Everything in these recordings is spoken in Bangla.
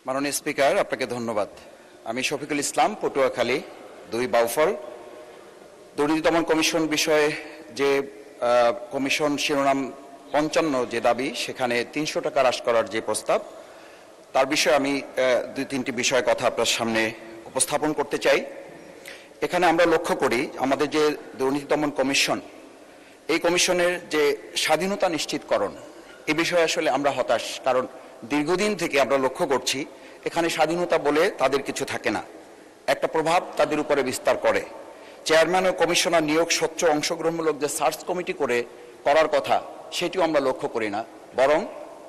মাননীয় স্পিকার, আপনাকে ধন্যবাদ। আমি শফিকুল ইসলাম, পটুয়াখালী 2 বাউফল। দুর্নীতি দমন কমিশন বিষয়ে যে কমিশন শিরোনাম 55 যে দাবি, সেখানে 300 টাকা হ্রাস করার যে প্রস্তাব, তার বিষয়ে আমি 2-3টি বিষয় কথা আপনার সামনে উপস্থাপন করতে চাই। এখানে আমরা লক্ষ্য করি আমাদের যে দুর্নীতি দমন কমিশন, এই কমিশনের যে স্বাধীনতা নিশ্চিতকরণ, এ বিষয়ে আসলে আমরা হতাশ। কারণ দীর্ঘদিন থেকে আমরা লক্ষ্য করছি এখানে স্বাধীনতা বলে তাদের কিছু থাকে না, একটা প্রভাব তাদের উপরে বিস্তার করে। চেয়ারম্যান ও কমিশনার নিয়োগ স্বচ্ছ অংশগ্রহণমূলক যে সার্চ কমিটি করার কথা, সেটিও আমরা লক্ষ্য করি না, বরং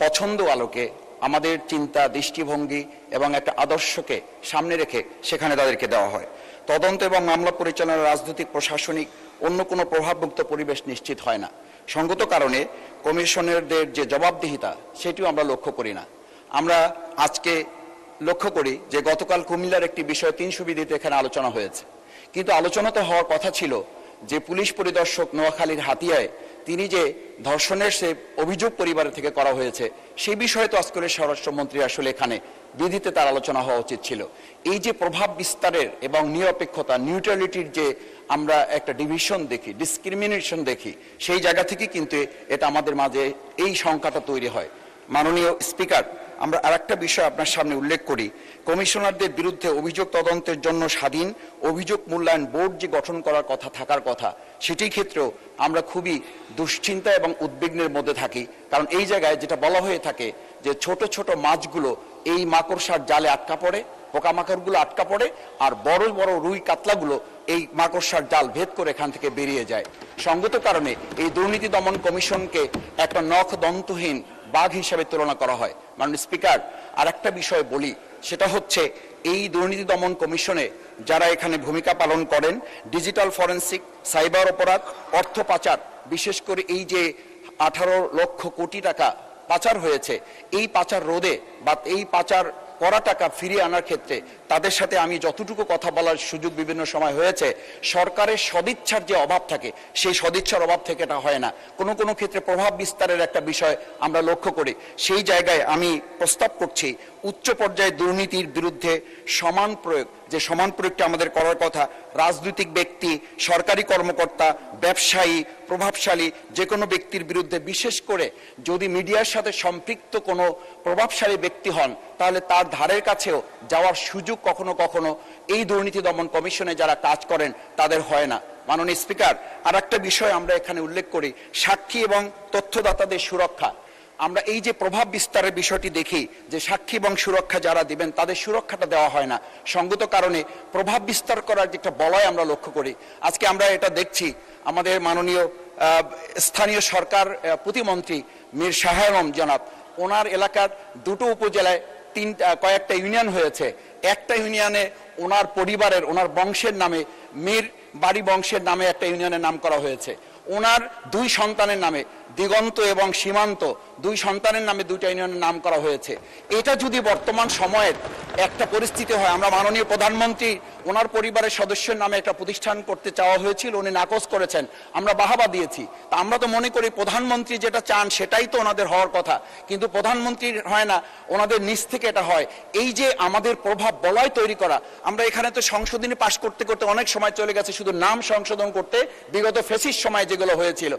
পছন্দ আলোকে আমাদের চিন্তা, দৃষ্টিভঙ্গি এবং একটা আদর্শকে সামনে রেখে সেখানে তাদেরকে দেওয়া হয়। তদন্ত এবং মামলা পরিচালনার রাজনৈতিক, প্রশাসনিক অন্য কোনো প্রভাবমুক্ত পরিবেশ নিশ্চিত হয় না। সঙ্গত কারণে কমিশনারদের যে জবাবদিহিতা, সেটিও আমরা লক্ষ্য করি না। আমরা আজকে লক্ষ্য করি যে গতকাল কুমিল্লার একটি বিষয় 300 বিধিতে এখানে আলোচনা হয়েছে, কিন্তু আলোচনা তো হওয়ার কথা ছিল যে পুলিশ পরিদর্শক নোয়াখালীর হাতিয়ায় তিনি যে ধর্ষণের সে অভিযোগ পরিবারের থেকে করা হয়েছে, সেই বিষয়ে তো আজকের স্বরাষ্ট্রমন্ত্রী আসলে এখানে বিধিতে তার আলোচনা হওয়া উচিত ছিল। এই যে প্রভাব বিস্তারের এবং নিরপেক্ষতা, নিউট্রালিটির যে আমরা একটা ডিভিশন দেখি, ডিসক্রিমিনেশন দেখি, সেই জায়গা থেকে কিন্তু এটা আমাদের মাঝে এই সংখ্যাটা তৈরি হয়। মাননীয় স্পিকার, আমরা আরেকটা বিষয় আপনার সামনে উল্লেখ করি। কমিশনারদের বিরুদ্ধে অভিযোগ তদন্তের জন্য স্বাধীন অভিযোগ মূল্যায়ন বোর্ড যে গঠন করার কথা, থাকার কথা, সেটির ক্ষেত্রেও আমরা খুবই দুশ্চিন্তা এবং উদ্বিগ্নের মধ্যে থাকি। কারণ এই জায়গায় যেটা বলা হয়ে থাকে যে ছোট ছোট মাছগুলো এই মাকড়সার জালে আটকা পড়ে, পোকামাকড়গুলো আটকা পড়ে, আর বড় বড় রুই কাতলাগুলো এই মাকড়সার জাল ভেদ করে এখান থেকে বেরিয়ে যায়। সঙ্গত কারণে এই দুর্নীতি দমন কমিশনকে একটা নখ দন্তহীন বাঘ হিসাবে তুলনা করা হয়। মাননীয় স্পিকার, আর একটা বিষয় বলি, সেটা হচ্ছে এই দুর্নীতি দমন কমিশনে যারা এখানে ভূমিকা পালন করেন, ডিজিটাল ফরেনসিক, সাইবার অপরাধ, অর্থ পাচার, বিশেষ করে এই যে 18 লক্ষ কোটি টাকা পাচার হয়েছে, এই পাচার রোধে বা এই পাচার করা টাকা ফিরিয়ে আনার ক্ষেত্রে তাদের সাথে আমি যতটুকু কথা বলার সুযোগ বিভিন্ন সময় হয়েছে, সরকারের সদিচ্ছার যে অভাব থাকে, সেই সদিচ্ছার অভাব থেকে এটা হয় না। কোনো কোনো ক্ষেত্রে প্রভাব বিস্তারের একটা বিষয় আমরা লক্ষ্য করি। সেই জায়গায় আমি প্রস্তাব করছি উচ্চ পর্যায়ে দুর্নীতির বিরুদ্ধে সমান প্রয়োগ, যে সমান প্রয়োগটা আমাদের করার কথা, রাজনৈতিক ব্যক্তি, সরকারি কর্মকর্তা, ব্যবসায়ী, প্রভাবশালী যে কোনো ব্যক্তির বিরুদ্ধে, বিশেষ করে যদি মিডিয়ার সাথে সম্পৃক্ত কোনো প্রভাবশালী ব্যক্তি হন, তাহলে তার ধারের কাছেও যাওয়ার সুযোগ কখনো কখনো এই দুর্নীতি দমন কমিশনে যারা কাজ করেন তাদের হয় না। মাননীয় স্পিকার, আর একটা বিষয় আমরা এখানে উল্লেখ করি, সাক্ষী এবং তথ্যদাতাদের সুরক্ষা। আমরা এই যে প্রভাব বিস্তারের বিষয়টি দেখি যে সাক্ষী এবং সুরক্ষা যারা দিবেন তাদের সুরক্ষাটা দেওয়া হয় না। সঙ্গত কারণে প্রভাব বিস্তার করার যে একটা বলয় আমরা লক্ষ্য করি। আজকে আমরা এটা দেখছি, আমাদের মাননীয় স্থানীয় সরকার প্রতিমন্ত্রী মীর শাহ আলম জনাব, ওনার এলাকার 2টো উপজেলায় কয়েকটা ইউনিয়ন হয়েছে। একটা ইউনিয়নে ওনার পরিবারের, ওনার বংশের নামে, মীর বাড়ি বংশের নামে একটা ইউনিয়নের নাম করা হয়েছে। ওনার 2 সন্তানের নামে, দিগন্ত এবং সীমান্ত, 2 সন্তানের নামে 2টা ইউনিয়নের নাম করা হয়েছে। এটা যদি বর্তমান সময়ের একটা পরিস্থিতি হয়, আমরা মাননীয় প্রধানমন্ত্রী ওনার পরিবারের সদস্যের নামে একটা প্রতিষ্ঠান করতে চাওয়া হয়েছিল, উনি নাকচ করেছেন, আমরা বাহাবা দিয়েছি। তা আমরা তো মনে করি প্রধানমন্ত্রী যেটা চান সেটাই তো ওনাদের হওয়ার কথা, কিন্তু প্রধানমন্ত্রীর হয় না, ওনাদের নিচ থেকে এটা হয়। এই যে আমাদের প্রভাব বলয় তৈরি করা, আমরা এখানে তো সংশোধনী পাশ করতে করতে অনেক সময় চলে গেছে শুধু নাম সংশোধন করতে, বিগত ফেসিস সময় যেগুলো হয়েছিল।